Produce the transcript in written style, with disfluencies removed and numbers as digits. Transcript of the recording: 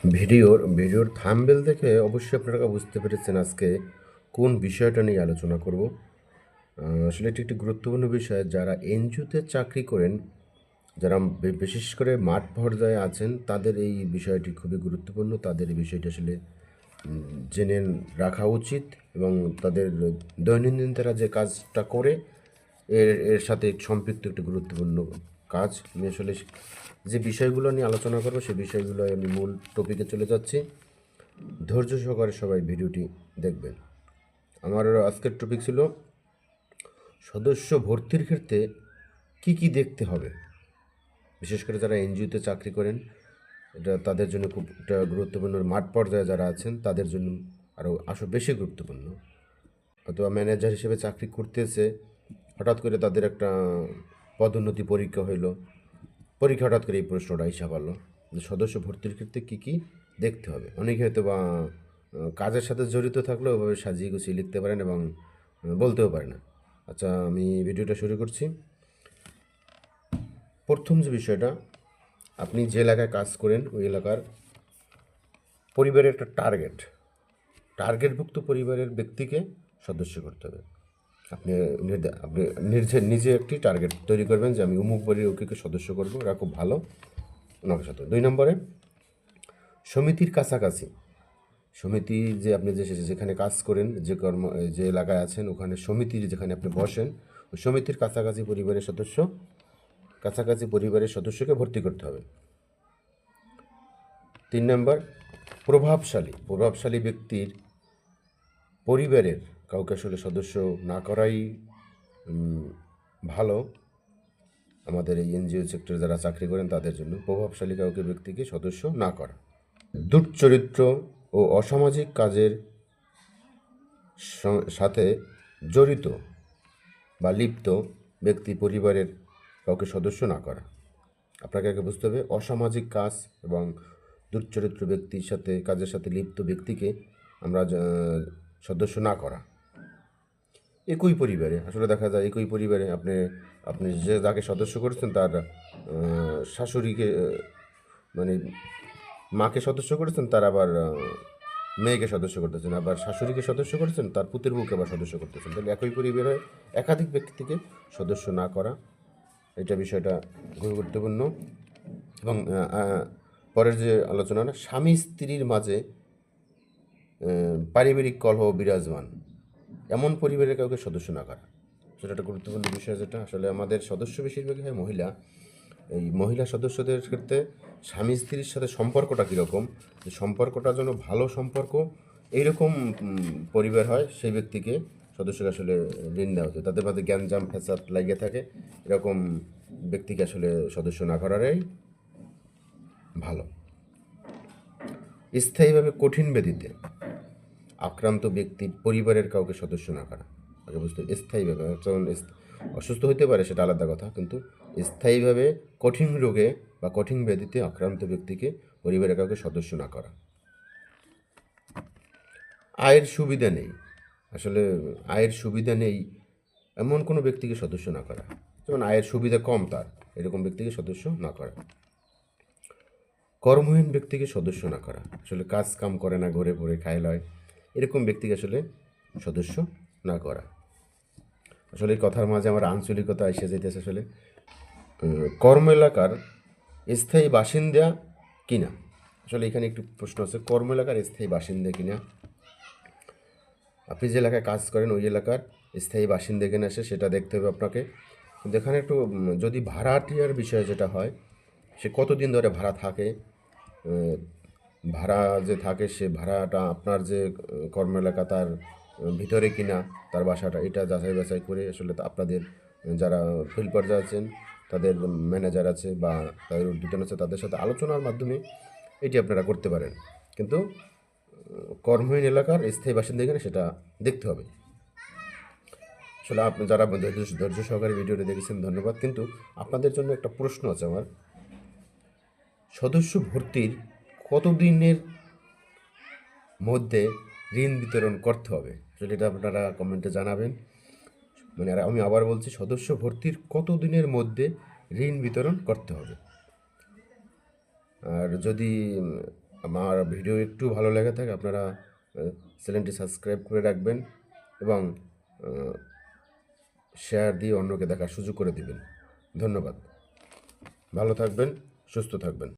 ভিডিওর থাম্বনেল দেখে অবশ্যই আপনারা বুঝতে পেরেছেন আজকে কোন বিষয়টা নিয়ে আলোচনা করব। আসলে এটি একটি গুরুত্বপূর্ণ বিষয়। যারা এনজিওতে চাকরি করেন, যারা বিশেষ করে মাঠ পর্যায়ে আছেন, তাদের এই বিষয়টি খুবই গুরুত্বপূর্ণ। তাদের এই বিষয়টি আসলে জেনে রাখা উচিত এবং তাদের দৈনন্দিন তারা যে কাজটা করে এর এর সাথে সম্পৃক্ত একটি গুরুত্বপূর্ণ কাজ। আমি আসলে যে বিষয়গুলো নিয়ে আলোচনা করবো সেই বিষয়গুলো আমি মূল টপিকে চলে যাচ্ছি। ধৈর্য সহকারে সবাই ভিডিওটি দেখবেন। আমার আজকের টপিক ছিল সদস্য ভর্তির ক্ষেত্রে কি কি দেখতে হবে। বিশেষ করে যারা এনজিওতে চাকরি করেন, এটা তাদের জন্য খুব একটা গুরুত্বপূর্ণ। মাঠ পর্যায়ে যারা আছেন তাদের জন্য আরও বেশি গুরুত্বপূর্ণ। অথবা ম্যানেজার হিসেবে চাকরি করতেছে, হঠাৎ করে তাদের একটা পদোন্নতি পরীক্ষা হইলো, পরীক্ষা হঠাৎ করে এই প্রশ্নটা এসে পারলো যে সদস্য ভর্তির ক্ষেত্রে কী কী দেখতে হবে। অনেকে হয়তো বা কাজের সাথে জড়িত থাকলেও ওভাবে সাজিয়ে গুছিয়ে লিখতে পারেন এবং বলতেও পারে না। আচ্ছা, আমি ভিডিওটা শুরু করছি। প্রথম যে বিষয়টা, আপনি যে এলাকায় কাজ করেন ওই এলাকার পরিবারের একটা টার্গেটভুক্ত পরিবারের ব্যক্তিকে সদস্য করতে হবে। আপনি আপনি নিজে একটি টার্গেট তৈরি করবেন যে আমি অমুক বাড়ির ওকে সদস্য করবো, এরা খুব ভালো, ওনাকে সাথে। 2 নম্বরে, সমিতির কাছাকাছি। সমিতি যে আপনি যেখানে কাজ করেন, যে এলাকায় আছেন, ওখানে সমিতির যেখানে আপনি বসেন, ওই সমিতির কাছাকাছি পরিবারের সদস্যকে ভর্তি করতে হবে। 3 নম্বর, প্রভাবশালী ব্যক্তির পরিবারের কাউকে আসলে সদস্য না করাই ভালো। আমাদের এই এনজিও সেক্টরে যারা চাকরি করেন তাদের জন্য প্রভাবশালী কাউকে ব্যক্তিকে সদস্য না করা। দুশ্চরিত্র ও অসামাজিক কাজের সাথে জড়িত বা লিপ্ত ব্যক্তি পরিবারের কাউকে সদস্য না করা। আপনাকে আগে বুঝতে হবে, অসামাজিক কাজ এবং দুশ্চরিত্র ব্যক্তির সাথে কাজের সাথে লিপ্ত ব্যক্তিকে আমরা সদস্য না করা। একই পরিবারে আসলে দেখা যায়, একই পরিবারে আপনি আপনি যে যাকে সদস্য করেছেন তার শাশুড়িকে, মানে মাকে সদস্য করেছেন, তার আবার মেয়েকে সদস্য করতেছেন, আবার শাশুড়িকে সদস্য করেছেন, তার পুতের বউকে আবার সদস্য করতেছেন। তাহলে একই পরিবারে একাধিক ব্যক্তিকে সদস্য না করা, এটা বিষয়টা খুবই গুরুত্বপূর্ণ। এবং পরের যে আলোচনা, স্বামী স্ত্রীর মাঝে পারিবারিক কলহ বিরাজমান, এমন পরিবারের কাউকে সদস্য না করা, সেটা একটা গুরুত্বপূর্ণ বিষয়। যেটা আসলে আমাদের সদস্য বেশিরভাগই হয় মহিলা। এই মহিলা সদস্যদের ক্ষেত্রে স্বামী স্ত্রীর সাথে সম্পর্কটা কীরকম, যে সম্পর্কটা যেন ভালো সম্পর্ক, এইরকম পরিবার হয়, সেই ব্যক্তিকে সদস্যকে আসলে ঋণ দেওয়া হচ্ছে। তাদের মধ্যে জ্ঞানজাম ফ্যাসাদ লাগিয়ে থাকে, এরকম ব্যক্তিকে আসলে সদস্য না করাটাই ভালো। স্থায়ীভাবে কঠিন ব্যাধিতে আক্রান্ত ব্যক্তির পরিবারের কাউকে সদস্য না করা। আগে বুঝতে, স্থায়ীভাবে, যেমন অসুস্থ হতে পারে সেটা আলাদা কথা, কিন্তু স্থায়ীভাবে কঠিন রোগে বা কঠিন ব্যাধিতে আক্রান্ত ব্যক্তিকে পরিবারের কাউকে সদস্য না করা। আয়ের সুবিধা নেই, আসলে আয়ের সুবিধা নেই এমন কোনো ব্যক্তিকে সদস্য না করা। যেমন আয়ের সুবিধা কম তার, এরকম ব্যক্তিকে সদস্য না করা। কর্মহীন ব্যক্তিকে সদস্য না করা, আসলে কাজ কাম করে না, ঘরে পড়ে খায় লয়, এরকম ব্যক্তিকে আসলে সদস্য না করা। আসলে এই কথার মাঝে আমার আঞ্চলিকতা এসে যেতেছে। আসলে কর্ম এলাকার স্থায়ী বাসিন্দা কিনা, আসলে এখানে একটু প্রশ্ন আছে, কর্ম এলাকার স্থায়ী বাসিন্দা কিনা। আপনি যে এলাকায় কাজ করেন ওই এলাকার স্থায়ী বাসিন্দা কিনা সেটা দেখতে হবে আপনাকে। কিন্তু এখানে একটু যদি ভাড়াটিয়ার বিষয় যেটা হয়, সে কতদিন ধরে ভাড়া থাকে, ভাড়া যে থাকে সে ভাড়াটা আপনার যে কর্ম এলাকা তার ভিতরে কিনা তার বাসাটা, এটা যাচাই বাছাই করে আসলে আপনাদের যারা ফিল্ড পর্যায়ে আছেন, তাদের ম্যানেজার আছে বা তাদের ঊর্ধ্বতন আছে, তাদের সাথে আলোচনার মাধ্যমে এটি আপনারা করতে পারেন। কিন্তু কর্মহীন এলাকার স্থায়ী বাসিন্দা এখানে সেটা দেখতে হবে। আসলে আপনি যারা ধৈর্য সহকারে ভিডিওটি দেখেছেন ধন্যবাদ। কিন্তু আপনাদের জন্য একটা প্রশ্ন আছে আমার, সদস্য ভর্তির কতদিনের মধ্যে ঋণ বিতরণ করতে হবে, আসলে এটা আপনারা কমেন্টে জানাবেন। মানে আমি আবার বলছি, সদস্য ভর্তির কতদিনের মধ্যে ঋণ বিতরণ করতে হবে। আর যদি আমার ভিডিও একটু ভালো লেগে থাকে আপনারা চ্যানেলটি সাবস্ক্রাইব করে রাখবেন এবং শেয়ার দিয়ে অন্যকে দেখার সুযোগ করে দিবেন। ধন্যবাদ। ভালো থাকবেন, সুস্থ থাকবেন।